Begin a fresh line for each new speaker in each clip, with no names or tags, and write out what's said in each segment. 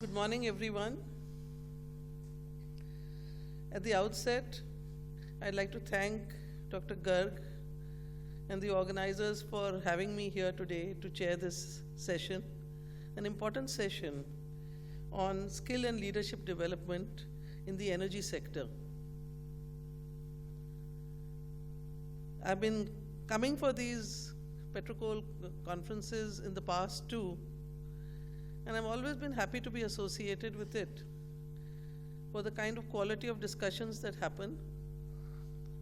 Good morning, everyone. At the outset, I'd like to thank Dr. Garg and the organizers for having me here today to chair this session, an important session on skill and leadership development in the energy sector. I've been coming for these PetroCoal conferences in the past too, and I've always been happy to be associated with it for the kind of quality of discussions that happen.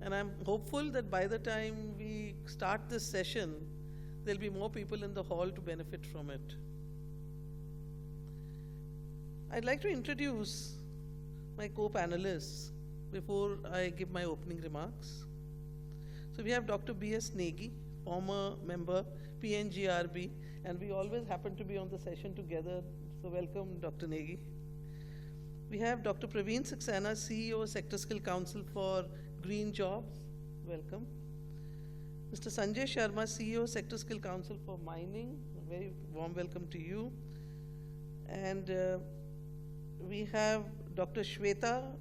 And I'm hopeful that by the time we start this session, there'll be more people in the hall to benefit from it. I'd like to introduce my co-panelists before I give my opening remarks. So we have Dr. B.S. Negi, former member, PNGRB, and we always happen to be on the session together, so welcome, Dr. Negi. We have Dr. Praveen Saxena, CEO, Sector Skill Council for Green Jobs, welcome. Mr. Sanjay Sharma, CEO, Sector Skill Council for Mining, a very warm welcome to you. And we have Dr. Veena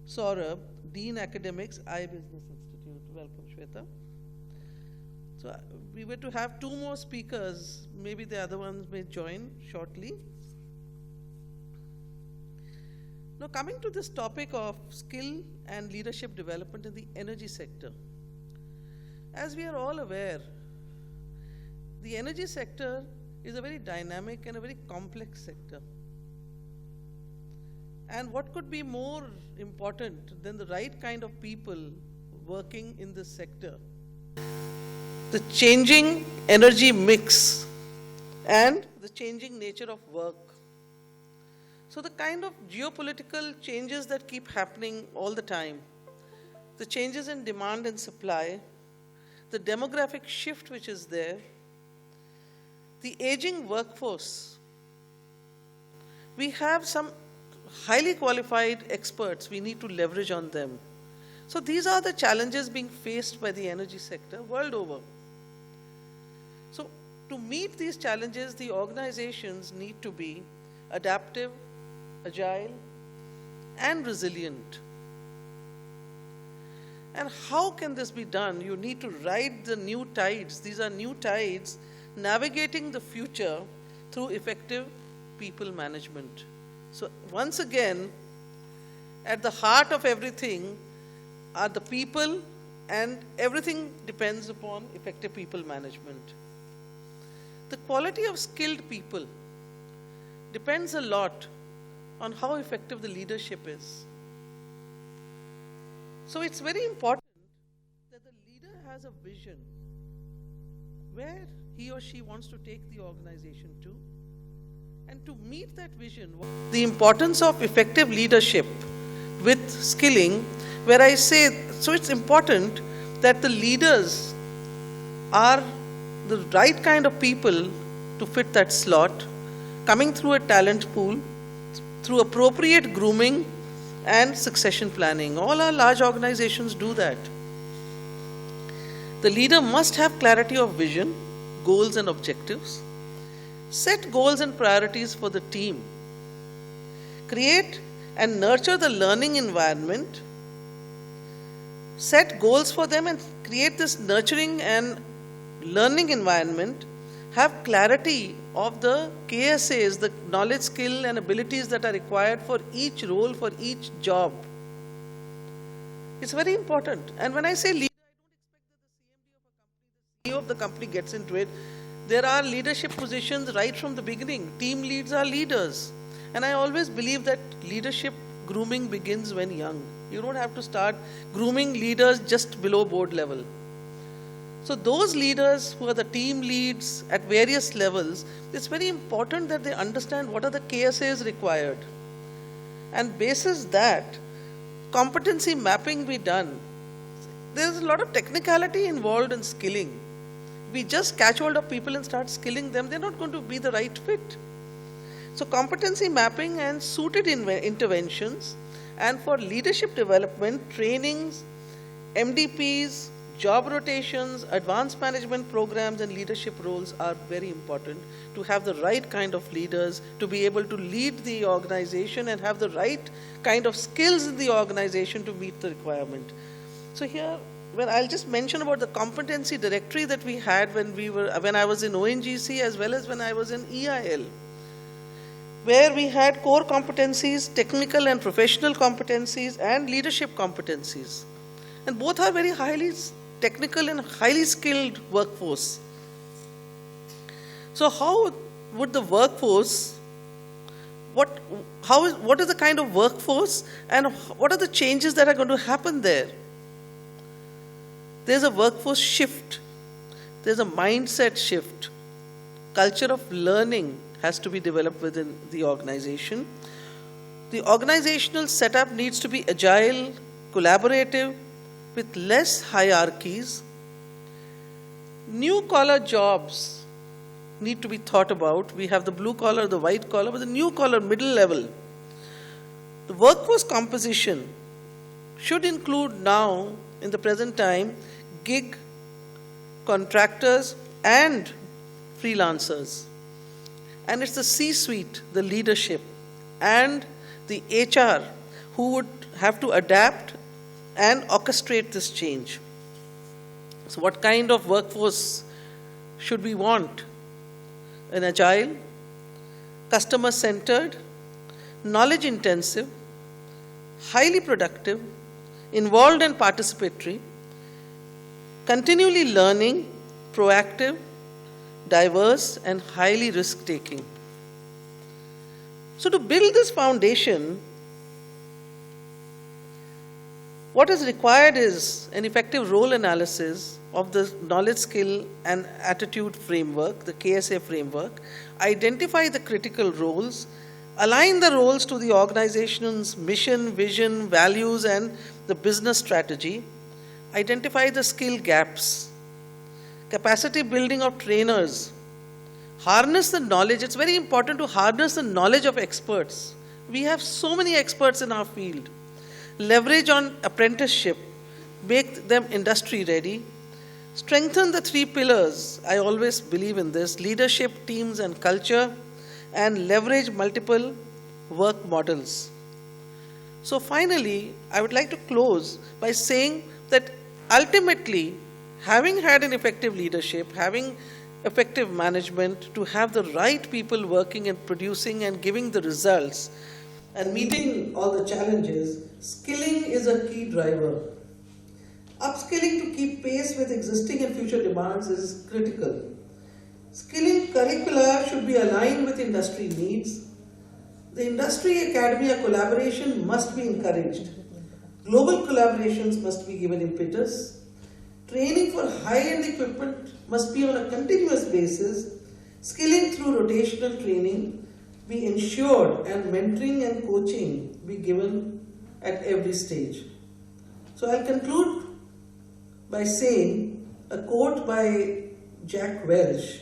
Swarup, Dean Academics, iBusiness Institute, welcome, Shweta. So we were to have two more speakers, maybe the other ones may join shortly. Now coming to this topic of skill and leadership development in the energy sector. As we are all aware, the energy sector is a very dynamic and a very complex sector. And what could be more important than the right kind of people working in this sector? The changing energy mix and the changing nature of work. So the kind of geopolitical changes that keep happening all the time, the changes in demand and supply, the demographic shift which is there, the aging workforce. We have some highly qualified experts, we need to leverage on them. So these are the challenges being faced by the energy sector world over. So to meet these challenges, the organizations need to be adaptive, agile, and resilient. And how can this be done? You need to ride the new tides. These are new tides navigating the future through effective people management. So once again, at the heart of everything are the people, and everything depends upon effective people management. The quality of skilled people depends a lot on how effective the leadership is. So it's very important that the leader has a vision where he or she wants to take the organization to. And to meet that vision, the importance of effective leadership with skilling, where I say, so it's important that the leaders are the right kind of people to fit that slot, coming through a talent pool, through appropriate grooming and succession planning. All our large organizations do that. The leader must have clarity of vision, goals and objectives, set goals and priorities for the team, create and nurture the learning environment, set goals for them and create this nurturing and learning environment, have clarity of the KSAs, the knowledge, skill and abilities that are required for each role, for each job. It's very important. And when I say leader, I don't expect that the CMD of a company, the CEO of the company gets into it. There are leadership positions right from the beginning. Team leads are leaders. And I always believe that leadership grooming begins when young. You don't have to start grooming leaders just below board level. So those leaders who are the team leads at various levels, it's very important that they understand what are the KSAs required. And basis that, competency mapping be done. There's a lot of technicality involved in skilling. We just catch hold of people and start skilling them, they're not going to be the right fit. So competency mapping and suited interventions, and for leadership development, trainings, MDPs, job rotations, advanced management programs, and leadership roles are very important to have the right kind of leaders, to be able to lead the organization and have the right kind of skills in the organization to meet the requirement. So here, well, I'll just mention about the competency directory that we had when I was in ONGC as well as when I was in EIL, where we had core competencies, technical and professional competencies, and leadership competencies. And both are very highly technical and highly skilled workforce. So how would the workforce, what is the kind of workforce and what are the changes that are going to happen there? There's a workforce shift. There's a mindset shift. Culture of learning has to be developed within the organization. The organizational setup needs to be agile, collaborative, with less hierarchies. New collar jobs need to be thought about. We have the blue collar, the white collar, but the new collar, middle level. The workforce composition should include now, in the present time, gig, contractors, and freelancers. And it's the C-suite, the leadership, and the HR who would have to adapt and orchestrate this change. So what kind of workforce should we want? An agile, customer-centered, knowledge-intensive, highly productive, involved and participatory, continually learning, proactive, diverse, and highly risk-taking. So to build this foundation, what is required is an effective role analysis of the knowledge, skill, and attitude framework, the KSA framework, identify the critical roles, align the roles to the organization's mission, vision, values, and the business strategy, identify the skill gaps, capacity building of trainers, harness the knowledge. It's very important to harness the knowledge of experts. We have so many experts in our field. Leverage on apprenticeship, make them industry ready, strengthen the 3 pillars. I always believe in this: leadership, teams, and culture, and leverage multiple work models. So finally, I would like to close by saying that ultimately, having had an effective leadership, having effective management, to have the right people working and producing and giving the results, and meeting all the challenges, skilling is a key driver. Upskilling to keep pace with existing and future demands is critical. Skilling curricula should be aligned with industry needs. The industry-academia collaboration must be encouraged. Global collaborations must be given impetus. Training for high-end equipment must be on a continuous basis. Skilling through rotational training be ensured, and mentoring and coaching be given at every stage. So I'll conclude by saying a quote by Jack Welch,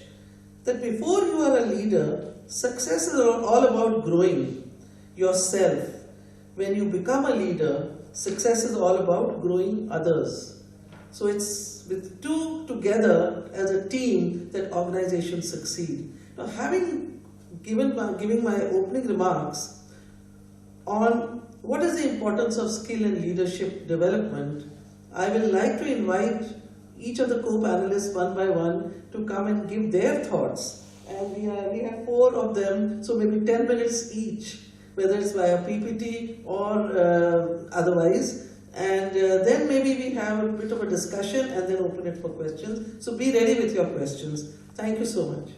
that before you are a leader, success is all about growing yourself. When you become a leader, success is all about growing others. So it's with 2 together as a team that organizations succeed. Now, having giving my opening remarks on what is the importance of skill and leadership development, I will like to invite each of the co-panelists one by one to come and give their thoughts. And we have 4 of them, so maybe 10 minutes each, whether it's via PPT or otherwise. And then maybe we have a bit of a discussion and then open it for questions. So be ready with your questions. Thank you so much.